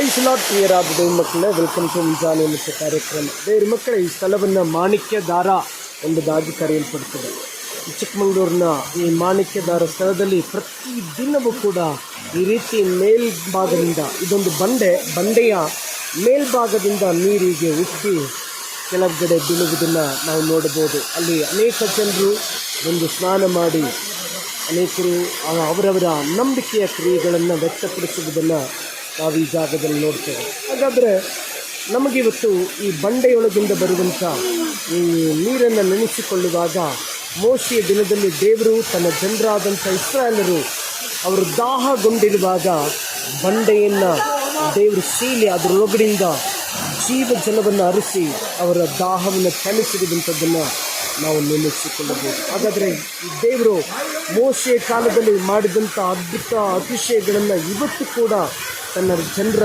Price lord ಪ್ರಿಯರಾದ ದೇವ್ರ ಮಕ್ಕಳೇ, welcome to ಮುಂಜಾನೆ ಮತ್ತು ಕಾರ್ಯಕ್ರಮ. ದೇವ್ರ ಮಕ್ಕಳೇ, ಈ ಸ್ಥಳವನ್ನು ಮಾಣಿಕ್ಯ ದಾರ ಎಂಬುದಾಗಿ ಕರೆಯಲ್ಪಡ್ತದೆ. ಈ ಚಿಕ್ಕಮಗಳೂರಿನ ಈ ಮಾಣಿಕ್ಯ ದಾರ ಸ್ಥಳದಲ್ಲಿ ಪ್ರತಿ ದಿನವೂ ಕೂಡ ಈ ರೀತಿ ಮೇಲ್ಭಾಗದಿಂದ, ಇದೊಂದು ಬಂಡೆಯ ಮೇಲ್ಭಾಗದಿಂದ ನೀರಿಗೆ ಉಕ್ಕಿ ಕೆಳಗಡೆ ಬೀಳುವುದನ್ನು ನಾವು ನೋಡಬಹುದು. ಅಲ್ಲಿ ಅನೇಕ ಜನರು ಒಂದು ಸ್ನಾನ ಮಾಡಿ ಅನೇಕರು ಅವರವರ ನಂಬಿಕೆಯ ಕ್ರಿಯೆಗಳನ್ನು ವ್ಯಕ್ತಪಡಿಸುವುದನ್ನು ನಾವು ಈ ಜಾಗದಲ್ಲಿ ನೋಡ್ತೇವೆ. ಹಾಗಾದರೆ ನಮಗಿವತ್ತು ಈ ಬಂಡೆಯೊಳಗಿಂದ ಬರುವಂಥ ಈ ನೀರನ್ನು ನೆನೆಸಿಕೊಳ್ಳುವಾಗ, ಮೋಶೆಯ ದಿನದಲ್ಲಿ ದೇವರು ತನ್ನ ಜನರಾದಂಥ ಇಸ್ರಾಯೇಲರು ಅವರು ದಾಹಗೊಂಡಿರುವಾಗ ಬಂಡೆಯನ್ನು ದೇವರು ಸೀಲಿ ಅದರೊಳಗಡೆಯಿಂದ ಜೀವ ಜಲವನ್ನು ಹರಿಸಿ ಅವರ ದಾಹವನ್ನು ತಣಿಸಿರುವಂಥದ್ದನ್ನು ನಾವು ನೆನೆಸಿಕೊಳ್ಳಬಹುದು. ಹಾಗಾದರೆ ಈ ದೇವರು ಮೋಶೆಯ ಕಾಲದಲ್ಲಿ ಮಾಡಿದಂಥ ಅದ್ಭುತ ಅತಿಶಯಗಳನ್ನು ಇವತ್ತು ಕೂಡ ತನ್ನ ಜನರ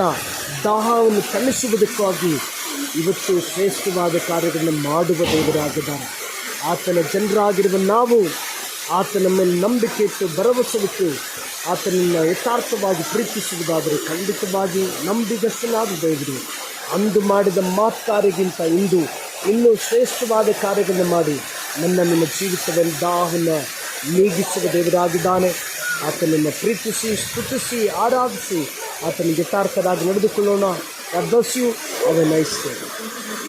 ದಾಹವನ್ನು ತಣಿಸುವುದಕ್ಕಾಗಿ ಇವತ್ತು ಶ್ರೇಷ್ಠವಾದ ಕಾರ್ಯಗಳನ್ನು ಮಾಡುವ ದೇವರಾಗಿದ್ದಾರೆ. ಆತನ ಜನರಾಗಿರುವ ನಾವು ಆತನ ಮೇಲೆ ನಂಬಿಕೆ ಇಟ್ಟು ಭರವಸೆ ಇಟ್ಟು ಆತನನ್ನು ಯಥಾರ್ಥವಾಗಿ ಪ್ರೀತಿಸುವುದಾದರೆ ಖಂಡಿತವಾಗಿ ನಂಬಿಗಸ್ತನಾದ ದೇವರು ಅಂದು ಮಾಡಿದ ಕಾರ್ಯಕ್ಕಿಂತ ಇಂದು ಇನ್ನೂ ಶ್ರೇಷ್ಠವಾದ ಕಾರ್ಯಗಳನ್ನು ಮಾಡಿ ನಿಮ್ಮ ಜೀವಿತದಲ್ಲಿ ದಾಹವನ್ನು ನೀಗಿಸುವ ದೇವರಾಗಿದ್ದಾನೆ. ಆತನನ್ನು ಪ್ರೀತಿಸಿ, ಸ್ತುತಿಸಿ, ಆರಾಧಿಸಿ ಆತನಿಗೆ ಯಥಾರ್ಥರಾಗಿ ನಡೆದುಕೊಳ್ಳೋಣ. God bless you. Have a nice day.